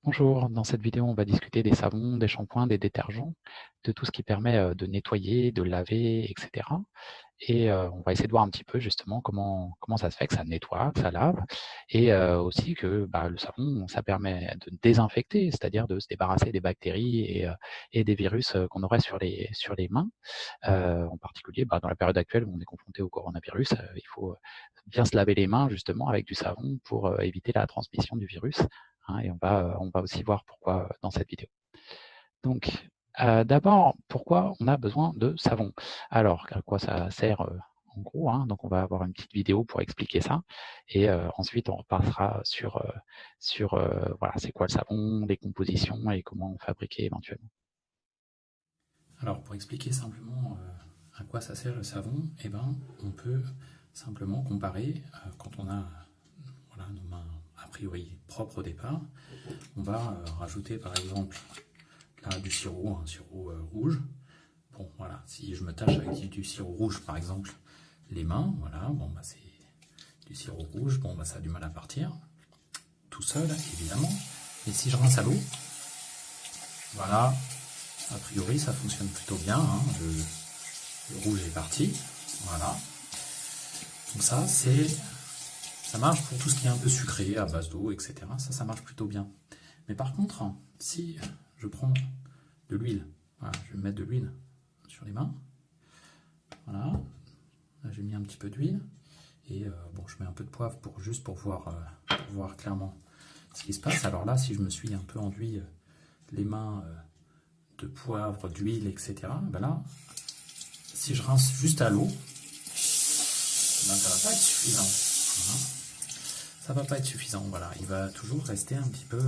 Bonjour, dans cette vidéo, on va discuter des savons, des shampoings, des détergents, de tout ce qui permet de nettoyer, de laver, etc. Et on va essayer de voir un petit peu justement comment ça se fait que ça nettoie, que ça lave, et aussi que le savon, ça permet de désinfecter, c'est-à-dire de se débarrasser des bactéries et des virus qu'on aurait sur les mains. En particulier, dans la période actuelle où on est confronté au coronavirus, il faut bien se laver les mains justement avec du savon pour éviter la transmission du virus, hein, et on va aussi voir pourquoi dans cette vidéo. Donc, d'abord, pourquoi on a besoin de savon? Alors, à quoi ça sert en gros, hein? Donc on va avoir une petite vidéo pour expliquer ça, et ensuite on repassera sur voilà, c'est quoi le savon, les compositions et comment on fabriquer éventuellement. Alors, pour expliquer simplement à quoi ça sert le savon, eh ben, on peut simplement comparer quand on a voilà, nos mains a priori propres au départ. On va rajouter par exemple là, du sirop, un sirop rouge. Bon, voilà, si je me tâche avec du sirop rouge par exemple, les mains, voilà, bon, c'est du sirop rouge, bon, ça a du mal à partir, tout seul évidemment. Et si je rince à l'eau, voilà, a priori ça fonctionne plutôt bien, hein, le rouge est parti, voilà. Donc ça marche pour tout ce qui est un peu sucré, à base d'eau, etc. Ça marche plutôt bien. Mais par contre, si je prends de l'huile, voilà, je vais mettre de l'huile sur les mains, voilà, là j'ai mis un petit peu d'huile, et bon, je mets un peu de poivre juste pour voir clairement ce qui se passe. Alors là, si je me suis un peu enduit les mains de poivre, d'huile, etc., ben là, si je rince juste à l'eau, ben ça va pas être suffisant. Voilà. Ça va pas être suffisant, voilà. Il va toujours rester un petit peu,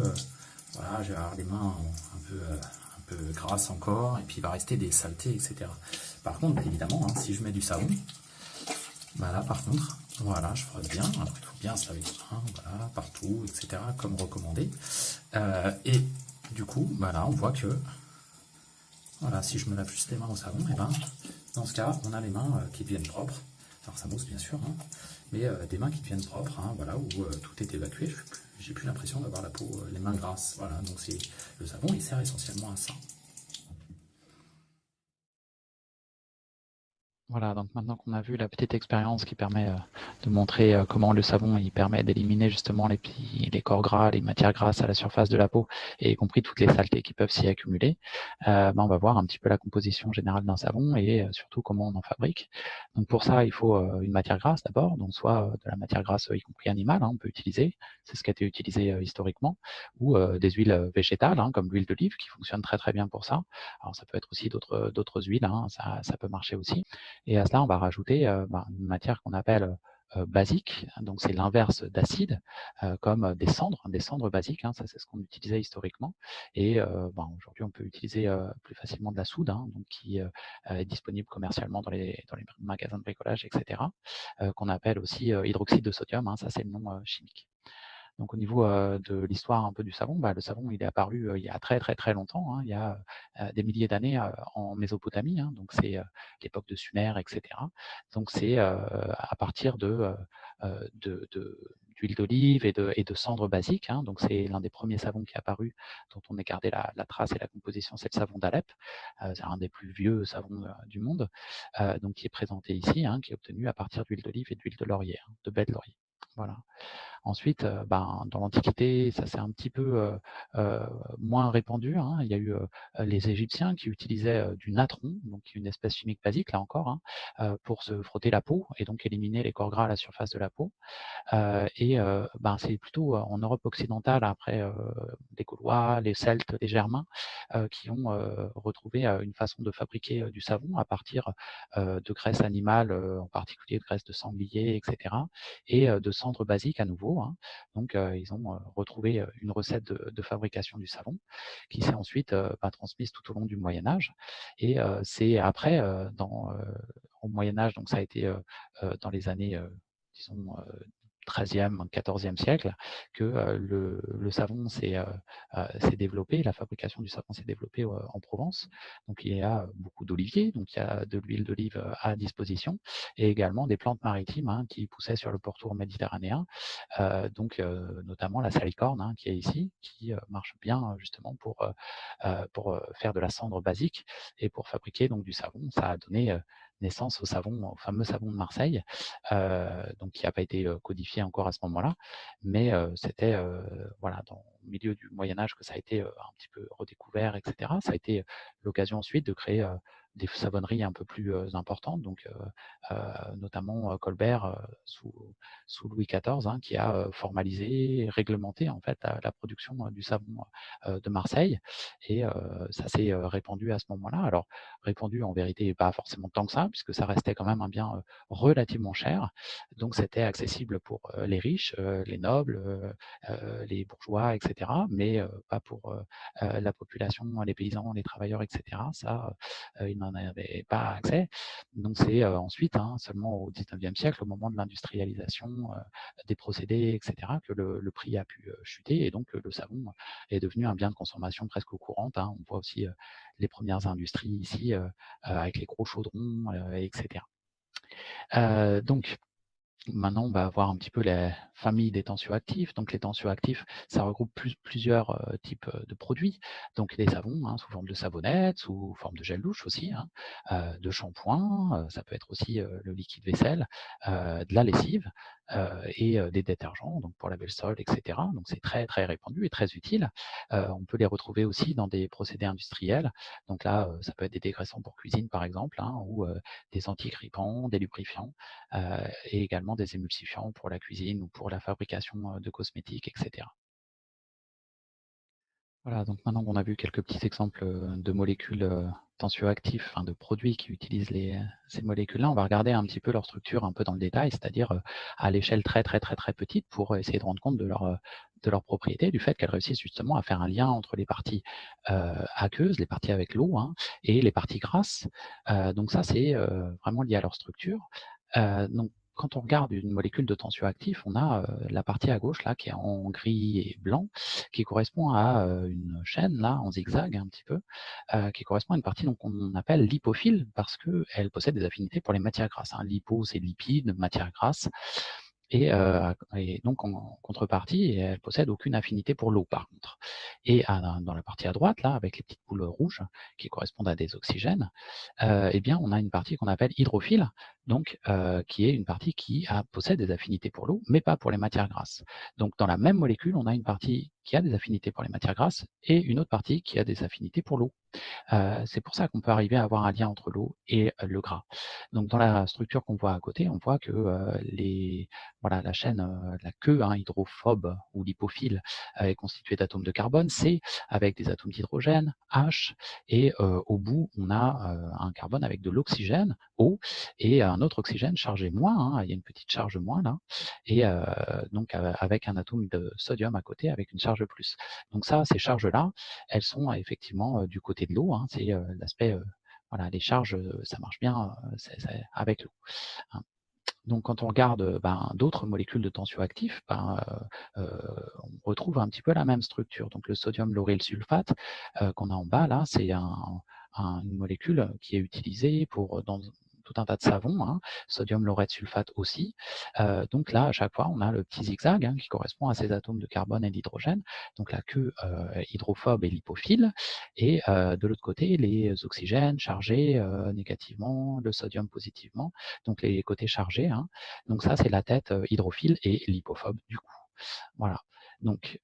voilà, je vais avoir les mains un peu grasses encore, et puis il va rester des saletés, etc. Par contre, évidemment, hein, si je mets du savon, bah là, par contre, voilà, je frotte bien. Alors, il faut bien se laver les mains, voilà, partout, etc., comme recommandé. Et du coup, bah là, on voit que, voilà, si je me lave juste les mains au savon, et ben, dans ce cas, on a les mains qui deviennent propres. Alors, ça mousse, bien sûr, hein, mais des mains qui deviennent propres, hein, voilà, où tout est évacué. J'ai plus l'impression d'avoir la peau, les mains grasses. Voilà, donc le savon, il sert essentiellement à ça. Voilà, donc maintenant qu'on a vu la petite expérience qui permet de montrer comment le savon il permet d'éliminer justement les corps gras, les matières grasses à la surface de la peau, et y compris toutes les saletés qui peuvent s'y accumuler, on va voir un petit peu la composition générale d'un savon et surtout comment on en fabrique. Donc pour ça, il faut une matière grasse d'abord, donc soit de la matière grasse y compris animale, hein, on peut utiliser, c'est ce qui a été utilisé historiquement, ou des huiles végétales, hein, comme l'huile d'olive qui fonctionne très très bien pour ça. Alors ça peut être aussi d'autres huiles, hein, ça peut marcher aussi. Et à cela, on va rajouter une matière qu'on appelle basique, donc c'est l'inverse d'acide, comme des cendres basiques, hein, ça c'est ce qu'on utilisait historiquement. Et aujourd'hui, on peut utiliser plus facilement de la soude, hein, donc qui est disponible commercialement dans les magasins de bricolage, etc., qu'on appelle aussi hydroxyde de sodium, hein, ça c'est le nom chimique. Donc au niveau de l'histoire un peu du savon, le savon il est apparu il y a très très très longtemps, hein, il y a des milliers d'années en Mésopotamie, hein, donc c'est l'époque de Sumer, etc. Donc c'est à partir d'huile d'olive et de cendres basiques, hein, donc c'est l'un des premiers savons qui est apparu, dont on ait gardé la trace et la composition, c'est le savon d'Alep, c'est un des plus vieux savons du monde, donc qui est présenté ici, hein, qui est obtenu à partir d'huile d'olive et d'huile de laurier, hein, de baie de laurier. Voilà. Ensuite, dans l'Antiquité, ça s'est un petit peu moins répandu, hein. Il y a eu les Égyptiens qui utilisaient du natron, donc une espèce chimique basique, là encore, hein, pour se frotter la peau et donc éliminer les corps gras à la surface de la peau. C'est plutôt en Europe occidentale, après les Gaulois, les Celtes, les Germains, qui ont retrouvé une façon de fabriquer du savon à partir de graisse animale, en particulier de graisse de sanglier, etc., et de cendres basiques à nouveau, hein. Donc, ils ont retrouvé une recette de fabrication du savon qui s'est ensuite transmise tout au long du Moyen Âge. Et c'est après, au Moyen Âge, donc ça a été dans les années, disons, XIIIe, XIVe siècle que le savon s'est développé, la fabrication du savon s'est développée en Provence. Donc il y a beaucoup d'oliviers, donc il y a de l'huile d'olive à disposition, et également des plantes maritimes qui poussaient sur le pourtour méditerranéen, donc notamment la salicorne qui est ici, qui marche bien justement pour faire de la cendre basique et pour fabriquer donc du savon. Ça a donné naissance au savon, au fameux savon de Marseille, donc qui n'a pas été codifié encore à ce moment-là, mais c'était voilà, dans le milieu du Moyen-Âge que ça a été un petit peu redécouvert, etc. Ça a été l'occasion ensuite de créer des savonneries un peu plus importantes, donc notamment Colbert sous Louis XIV, qui a formalisé et réglementé en fait la production du savon de Marseille, et ça s'est répandu à ce moment-là. Alors répandu en vérité pas forcément tant que ça, puisque ça restait quand même un bien relativement cher, donc c'était accessible pour les riches, les nobles, les bourgeois, etc., mais pas pour la population, les paysans, les travailleurs, etc. Ça, ils n'en avaient pas accès. Donc c'est ensuite, seulement au XIXe siècle, au moment de l'industrialisation des procédés, etc., que le prix a pu chuter, et donc le savon est devenu un bien de consommation presque courante. On voit aussi les premières industries ici, avec les gros chaudrons, etc. Donc, maintenant, on va voir un petit peu les familles des tensioactifs. Donc, les tensioactifs, ça regroupe plusieurs types de produits. Donc, les savons sous forme de savonnette, sous forme de gel douche aussi, de shampoing, ça peut être aussi le liquide vaisselle, de la lessive et des détergents, donc pour laver le sol, etc. Donc, c'est très, très répandu et très utile. On peut les retrouver aussi dans des procédés industriels. Donc là, ça peut être des dégraissants pour cuisine, par exemple, ou des antigrippants, des lubrifiants, et également des émulsifiants pour la cuisine ou pour la fabrication de cosmétiques, etc. Voilà, donc maintenant qu'on a vu quelques petits exemples de molécules tensioactives, enfin de produits qui utilisent ces molécules-là, on va regarder un petit peu leur structure un peu dans le détail, c'est-à-dire à l'échelle très très très très petite, pour essayer de rendre compte de leur propriété, du fait qu'elles réussissent justement à faire un lien entre les parties aqueuses, les parties avec l'eau, et les parties grasses. Donc ça, c'est vraiment lié à leur structure. Donc, quand on regarde une molécule de tensioactif, on a la partie à gauche là qui est en gris et blanc, qui correspond à une chaîne là en zigzag un petit peu, qui correspond à une partie qu'on appelle lipophile, parce qu'elle possède des affinités pour les matières grasses. Lipo, c'est lipides, matières grasses. Et donc en contrepartie, elle possède aucune affinité pour l'eau par contre. Et dans la partie à droite, là, avec les petites boules rouges qui correspondent à des oxygènes, eh bien, on a une partie qu'on appelle hydrophile, donc qui est une partie qui possède des affinités pour l'eau, mais pas pour les matières grasses. Donc dans la même molécule, on a une partie qui a des affinités pour les matières grasses et une autre partie qui a des affinités pour l'eau. C'est pour ça qu'on peut arriver à avoir un lien entre l'eau et le gras. Donc dans la structure qu'on voit à côté, on voit que la chaîne, la queue hydrophobe ou lipophile est constituée d'atomes de carbone, C, avec des atomes d'hydrogène, H, et au bout, on a un carbone avec de l'oxygène, O, et un autre oxygène chargé moins, il y a une petite charge moins là, et donc avec un atome de sodium à côté avec une charge plus. Donc ça, ces charges-là, elles sont effectivement du côté de l'eau, c'est l'aspect, voilà, les charges, ça marche bien avec l'eau. Donc quand on regarde d'autres molécules de tensioactifs, on retrouve un petit peu la même structure. Donc le sodium lauryl sulfate qu'on a en bas, là, c'est une molécule qui est utilisée dans tout un tas de savons, sodium laureth sulfate aussi. Donc là, à chaque fois, on a le petit zigzag qui correspond à ces atomes de carbone et d'hydrogène. Donc la queue hydrophobe et lipophile, et de l'autre côté, les oxygènes chargés négativement, le sodium positivement, donc les côtés chargés. Donc ça, c'est la tête hydrophile et lipophobe du coup. Voilà. Donc,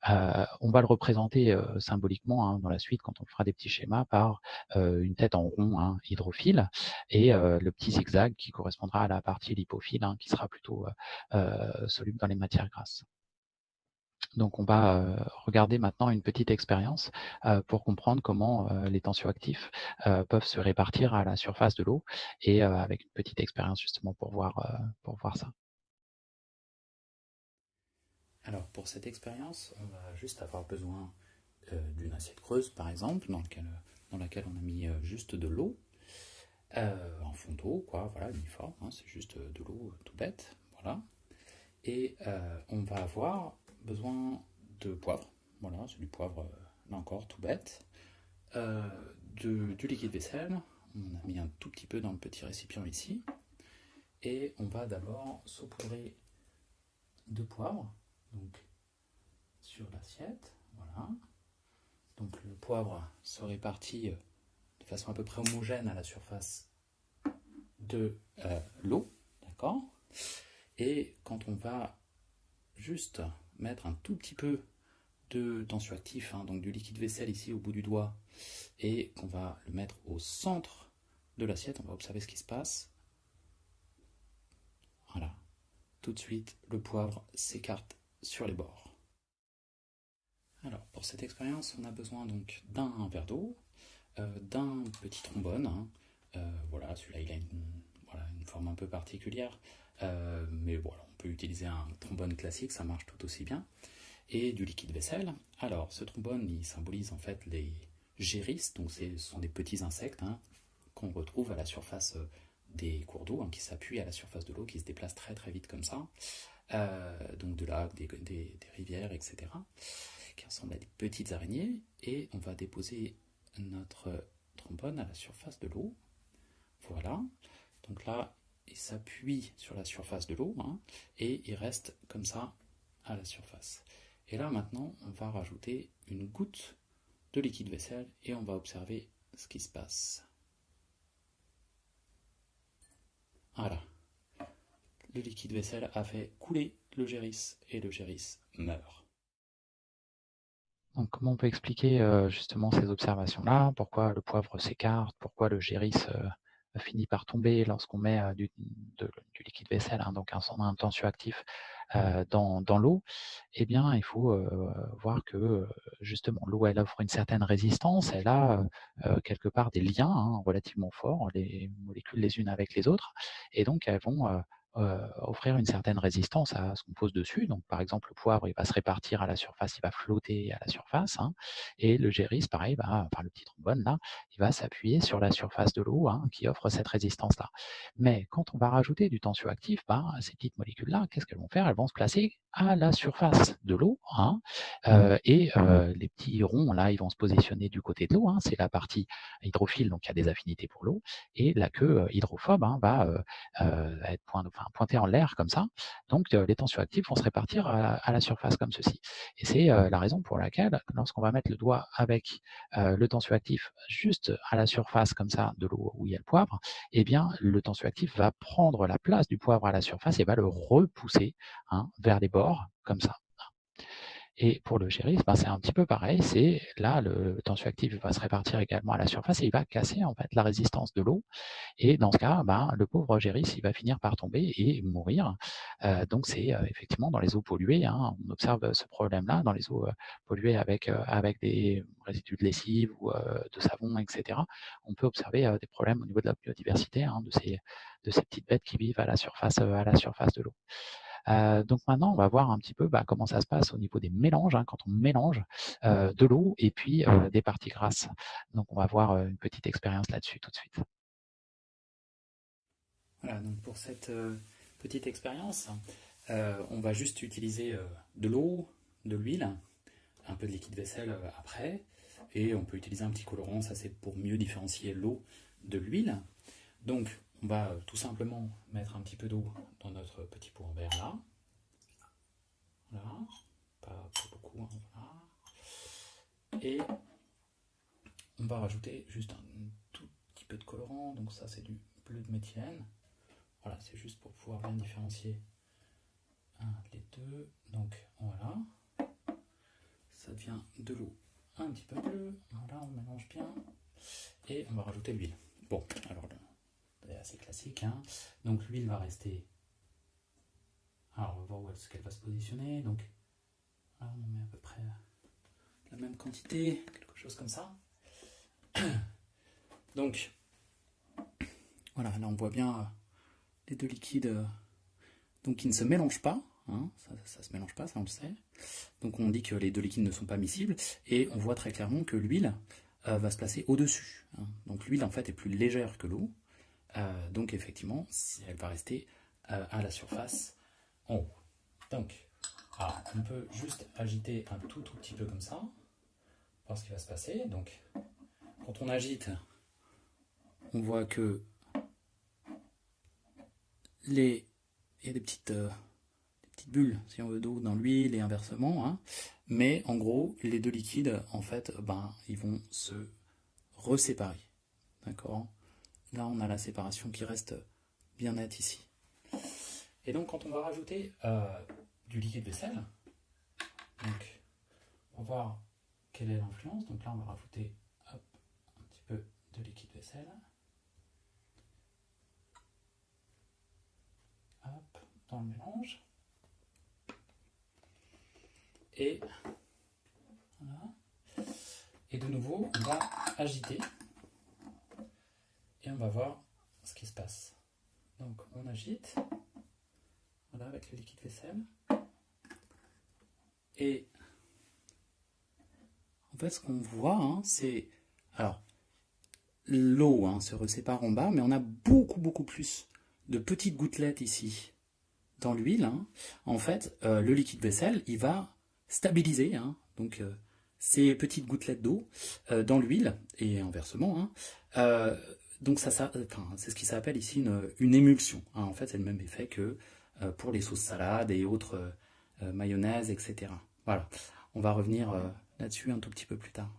on va le représenter symboliquement dans la suite quand on fera des petits schémas par une tête en rond hydrophile et le petit zigzag qui correspondra à la partie lipophile qui sera plutôt soluble dans les matières grasses. Donc, on va regarder maintenant une petite expérience pour comprendre comment les tensioactifs peuvent se répartir à la surface de l'eau, et avec une petite expérience justement pour voir ça. Alors pour cette expérience, on va juste avoir besoin d'une assiette creuse par exemple, dans laquelle on a mis juste de l'eau, en fond d'eau, quoi, voilà, uniforme, c'est juste de l'eau tout bête, voilà. Et on va avoir besoin de poivre. Voilà, c'est du poivre, là encore, tout bête. Du liquide vaisselle. On a mis un tout petit peu dans le petit récipient ici. Et on va d'abord saupoudrer de poivre, donc sur l'assiette. Voilà. Donc le poivre se répartit de façon à peu près homogène à la surface de l'eau. D'accord ? Et quand on va juste mettre un tout petit peu de tensioactif, hein, donc du liquide vaisselle ici au bout du doigt, et qu'on va le mettre au centre de l'assiette, on va observer ce qui se passe. Voilà. Tout de suite, le poivre s'écarte sur les bords. Alors, pour cette expérience, on a besoin donc d'un verre d'eau, d'un petit trombone. Hein. Voilà, celui-là, il a une forme un peu particulière. Mais voilà, on peut utiliser un trombone classique, ça marche tout aussi bien. Et du liquide vaisselle. Alors, ce trombone, il symbolise en fait les gérisses, donc ce sont des petits insectes hein, qu'on retrouve à la surface des cours d'eau, hein, qui s'appuient à la surface de l'eau, qui se déplacent très très vite comme ça. Donc de lacs, des rivières, etc., qui ressemblent à des petites araignées. Et on va déposer notre trombone à la surface de l'eau. Voilà. Donc là, il s'appuie sur la surface de l'eau hein, et il reste comme ça à la surface. Et là maintenant, on va rajouter une goutte de liquide vaisselle et on va observer ce qui se passe. Voilà. Le liquide vaisselle a fait couler le géris et le géris meurt. Donc, comment on peut expliquer justement ces observations-là? Pourquoi le poivre s'écarte? Pourquoi le géris finit par tomber lorsqu'on met du liquide vaisselle, hein, donc un tensioactif dans l'eau? Eh bien, il faut voir que justement l'eau, elle offre une certaine résistance, elle a quelque part des liens hein, relativement forts, les molécules les unes avec les autres, et donc elles vont offrir une certaine résistance à ce qu'on pose dessus. Donc, par exemple, le poivre, il va se répartir à la surface, il va flotter à la surface, hein, et le géris, pareil, enfin le petit trombone là, il va s'appuyer sur la surface de l'eau hein, qui offre cette résistance-là. Mais quand on va rajouter du tensioactif, ces petites molécules-là, qu'est-ce qu'elles vont faire? Elles vont se placer à la surface de l'eau, hein, et les petits ronds là, ils vont se positionner du côté de l'eau. Hein, c'est la partie hydrophile, donc il y a des affinités pour l'eau, et la queue hydrophobe hein, va être pointée en l'air comme ça. Donc les tensioactifs vont se répartir à la surface comme ceci. Et c'est la raison pour laquelle, lorsqu'on va mettre le doigt avec le tensioactif juste à la surface comme ça de l'eau où il y a le poivre, eh bien le tensioactif va prendre la place du poivre à la surface et va le repousser hein, vers les bords comme ça. Et pour le géris, c'est un petit peu pareil. C'est là le tensioactif va se répartir également à la surface et il va casser en fait la résistance de l'eau. Et dans ce cas, le pauvre géris, il va finir par tomber et mourir. Donc c'est effectivement dans les eaux polluées, hein, on observe ce problème-là dans les eaux polluées avec des résidus de lessive ou de savon, etc. On peut observer des problèmes au niveau de la biodiversité hein, de ces petites bêtes qui vivent à la surface de l'eau. Donc maintenant, on va voir un petit peu comment ça se passe au niveau des mélanges, hein, quand on mélange de l'eau et puis des parties grasses. Donc on va voir une petite expérience là-dessus tout de suite. Voilà, donc pour cette petite expérience, on va juste utiliser de l'eau, de l'huile, un peu de liquide vaisselle après, et on peut utiliser un petit colorant, ça c'est pour mieux différencier l'eau de l'huile. Donc on va tout simplement mettre un petit peu d'eau dans notre petit pot en verre là. Voilà, pas beaucoup, hein, voilà. Et on va rajouter juste un tout petit peu de colorant, donc ça c'est du bleu de méthylène. Voilà, c'est juste pour pouvoir bien différencier les deux. Donc voilà, ça devient de l'eau un petit peu bleue. Voilà, on mélange bien et on va rajouter l'huile. Bon, alors c'est assez classique. Hein. Donc l'huile va rester. Alors on va voir où est-ce qu'elle va se positionner. Donc là, on en met à peu près la même quantité, quelque chose comme ça. Donc voilà, là on voit bien les deux liquides donc qui ne se mélangent pas, hein, ça se mélange pas, ça on le sait. Donc on dit que les deux liquides ne sont pas miscibles, et on voit très clairement que l'huile va se placer au-dessus. Hein. Donc l'huile en fait est plus légère que l'eau, donc effectivement elle va rester à la surface en haut. Donc, alors, on peut juste agiter un tout petit peu comme ça, voir ce qui va se passer. Donc, quand on agite, on voit que il y a des petites bulles, si on veut, d'eau dans l'huile et inversement, hein. Mais en gros, les deux liquides, en fait, ils vont se reséparer. D'accord? Là, on a la séparation qui reste bien nette ici. Et donc, quand on va rajouter du liquide vaisselle, donc, on va voir quelle est l'influence. Donc là, on va rajouter hop, un petit peu de liquide vaisselle. Hop, dans le mélange. Et voilà. Et de nouveau, on va agiter et on va voir ce qui se passe. Donc on agite, voilà, avec le liquide vaisselle. Et en fait, ce qu'on voit, hein, c'est, alors, l'eau, hein, se resépare en bas, mais on a beaucoup plus de petites gouttelettes ici dans l'huile. Hein. En fait, le liquide vaisselle, il va stabiliser, hein, donc ces petites gouttelettes d'eau dans l'huile et inversement. Hein. Donc c'est ce qui s'appelle ici une émulsion. Hein. En fait, c'est le même effet que pour les sauces salades et autres mayonnaise, etc. Voilà, on va revenir là-dessus un tout petit peu plus tard.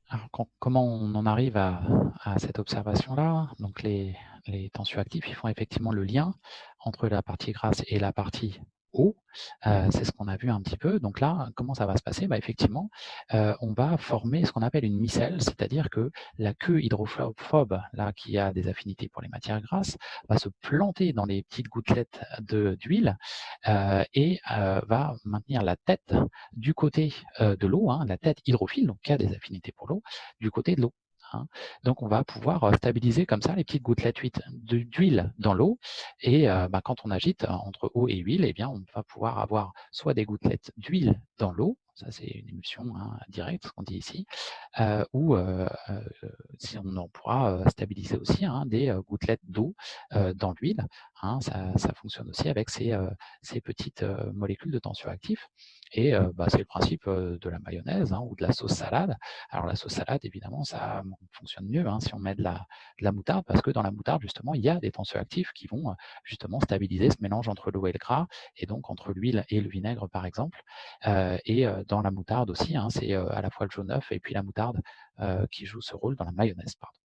Alors, comment on en arrive à cette observation-là? Donc, les tensioactifs, ils font effectivement le lien entre la partie grasse et la partie eau. C'est ce qu'on a vu un petit peu. Donc là, comment ça va se passer? Effectivement, on va former ce qu'on appelle une micelle, c'est-à-dire que la queue hydrophobe, là, qui a des affinités pour les matières grasses, va se planter dans les petites gouttelettes d'huile et va maintenir la tête du côté de l'eau, hein, la tête hydrophile, donc qui a des affinités pour l'eau, du côté de l'eau. Hein. Donc on va pouvoir stabiliser comme ça les petites gouttelettes d'huile dans l'eau et quand on agite entre eau et huile, eh bien, on va pouvoir avoir soit des gouttelettes d'huile dans l'eau, ça c'est une émulsion directe, ce qu'on dit ici, ou si on en pourra stabiliser aussi hein, des gouttelettes d'eau dans l'huile. Hein, ça fonctionne aussi avec ces petites molécules de tensioactifs. Et c'est le principe de la mayonnaise hein, ou de la sauce salade. Alors la sauce salade, évidemment, ça fonctionne mieux hein, si on met de la moutarde, parce que dans la moutarde, justement, il y a des tensioactifs qui vont justement stabiliser ce mélange entre l'eau et le gras, et donc entre l'huile et le vinaigre, par exemple. Et dans la moutarde aussi, hein, c'est à la fois le jaune œuf et puis la moutarde qui joue ce rôle dans la mayonnaise, pardon.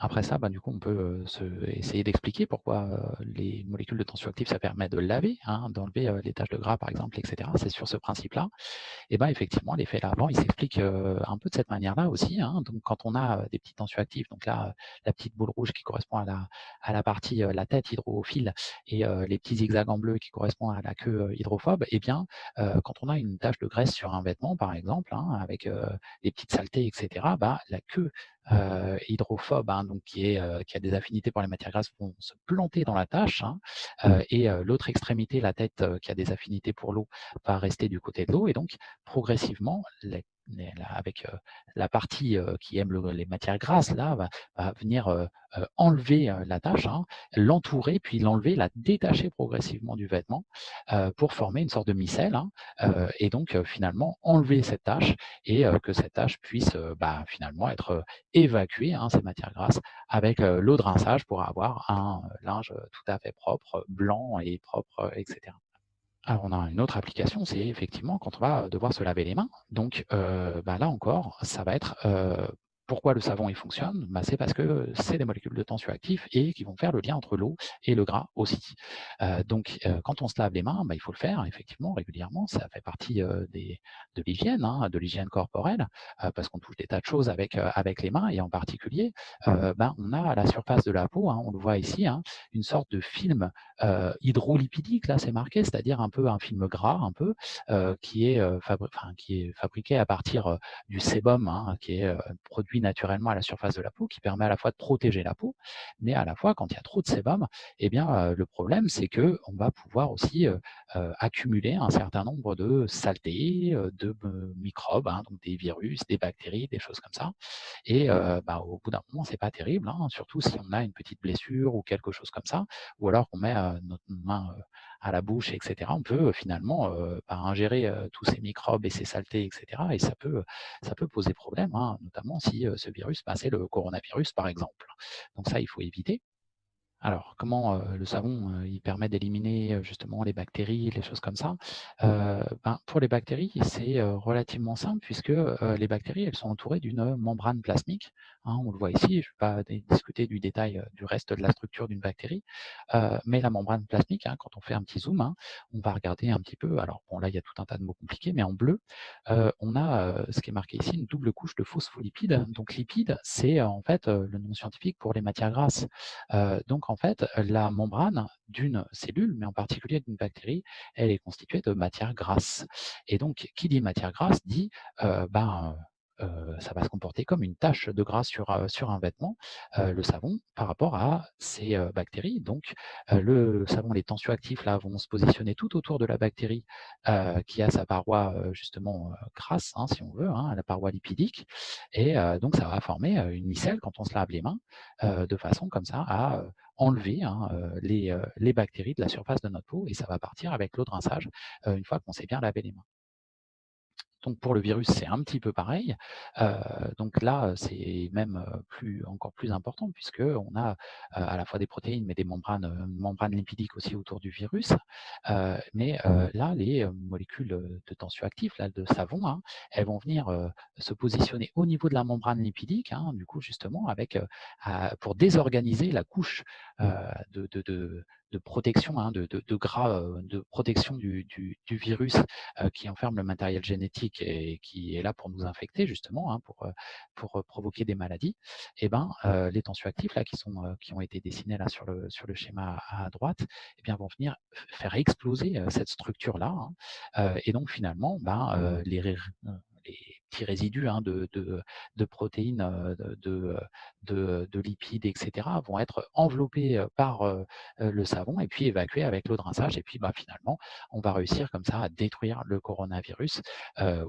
Après ça, du coup, on peut essayer d'expliquer pourquoi les molécules de tensioactifs, ça permet de laver, hein, d'enlever les taches de gras, par exemple, etc. C'est sur ce principe-là. Et effectivement, l'effet lavant, il s'explique un peu de cette manière-là aussi. Hein. Donc, quand on a des petits tensioactifs, donc là, la petite boule rouge qui correspond à la partie, la tête hydrophile, et les petits zigzags en bleu qui correspondent à la queue hydrophobe, eh bien, quand on a une tache de graisse sur un vêtement, par exemple, hein, avec des petites saletés, etc., la queue hydrophobe, hein, donc qui a des affinités pour les matières grasses, vont se planter dans la tache, hein, et l'autre extrémité, la tête qui a des affinités pour l'eau, va rester du côté de l'eau, et donc progressivement, avec la partie qui aime les matières grasses, là, va venir enlever la tache, hein, l'entourer, puis l'enlever, la détacher progressivement du vêtement pour former une sorte de micelle, hein, et donc finalement enlever cette tache et que cette tache puisse finalement être évacuée, hein, ces matières grasses, avec l'eau de rinçage pour avoir un linge tout à fait propre, blanc et propre, etc. Alors, on a une autre application, c'est effectivement quand on va devoir se laver les mains. Donc, là encore, ça va être pourquoi le savon il fonctionne, c'est parce que c'est des molécules de tensioactifs et qui vont faire le lien entre l'eau et le gras aussi. Donc, quand on se lave les mains, il faut le faire effectivement régulièrement. Ça fait partie de l'hygiène, hein, de l'hygiène corporelle, parce qu'on touche des tas de choses avec les mains et en particulier, on a à la surface de la peau, hein, on le voit ici, hein, une sorte de film hydrolipidique, là c'est marqué, c'est-à-dire un peu un film gras, un peu, qui est fabriqué à partir du sébum, hein, qui est produit naturellement à la surface de la peau, qui permet à la fois de protéger la peau, mais à la fois quand il y a trop de sébum, eh bien le problème c'est que on va pouvoir aussi accumuler un certain nombre de saletés, de microbes, hein, donc des virus, des bactéries, des choses comme ça. Et au bout d'un moment, c'est pas terrible, hein, surtout si on a une petite blessure ou quelque chose comme ça, ou alors qu'on met notre main à la bouche, etc., on peut finalement ingérer tous ces microbes et ces saletés, etc. Et ça peut poser problème, hein, notamment si ce virus, c'est le coronavirus, par exemple. Donc ça, il faut éviter. Alors, comment le savon il permet d'éliminer justement les bactéries, les choses comme ça? Pour les bactéries, c'est relativement simple puisque les bactéries, elles sont entourées d'une membrane plasmique, hein, on le voit ici, je ne vais pas discuter du détail du reste de la structure d'une bactérie, mais la membrane plasmique, hein, quand on fait un petit zoom, hein, on va regarder un petit peu, alors bon là il y a tout un tas de mots compliqués, mais en bleu, on a ce qui est marqué ici, une double couche de phospholipides. Donc lipides, c'est en fait le nom scientifique pour les matières grasses. Donc en fait, la membrane d'une cellule, mais en particulier d'une bactérie, elle est constituée de matière grasse. Et donc, qui dit matière grasse dit ça va se comporter comme une tache de gras sur un vêtement, le savon, par rapport à ces bactéries. Donc, le savon, les tensioactifs là, vont se positionner tout autour de la bactérie qui a sa paroi justement grasse, hein, si on veut, hein, la paroi lipidique. Et donc, ça va former une micelle quand on se lave les mains, de façon comme ça à enlever hein, les bactéries de la surface de notre peau, et ça va partir avec l'eau de rinçage une fois qu'on s'est bien lavé les mains. Donc pour le virus, c'est un petit peu pareil. Donc là, c'est même encore plus important puisqu'on a à la fois des protéines, mais des membranes lipidiques aussi autour du virus. Mais là, les molécules de tensioactifs, là, de savon, hein, elles vont venir se positionner au niveau de la membrane lipidique, hein, du coup justement, pour désorganiser la couche de protection, hein, de gras, de protection du virus qui enferme le matériel génétique et qui est là pour nous infecter justement, hein, pour provoquer des maladies. Et les tensioactifs là qui ont été dessinés là sur le schéma à droite, eh bien vont venir faire exploser cette structure là, hein, et donc finalement les petits résidus hein, de protéines, de lipides, etc., vont être enveloppés par le savon et puis évacués avec l'eau de rinçage. Et puis finalement, on va réussir comme ça à détruire le coronavirus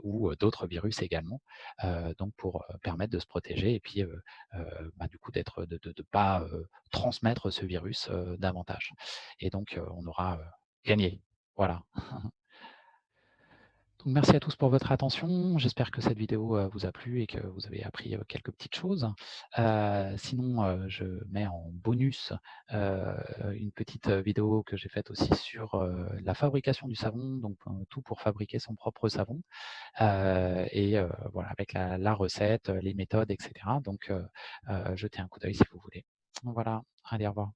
ou d'autres virus également, donc pour permettre de se protéger et puis du coup de ne pas transmettre ce virus davantage. Et donc on aura gagné. Voilà. Donc, merci à tous pour votre attention. J'espère que cette vidéo vous a plu et que vous avez appris quelques petites choses. Sinon, je mets en bonus une petite vidéo que j'ai faite aussi sur la fabrication du savon, donc tout pour fabriquer son propre savon. Et voilà, avec la recette, les méthodes, etc. Donc, jetez un coup d'œil si vous voulez. Voilà, allez, au revoir.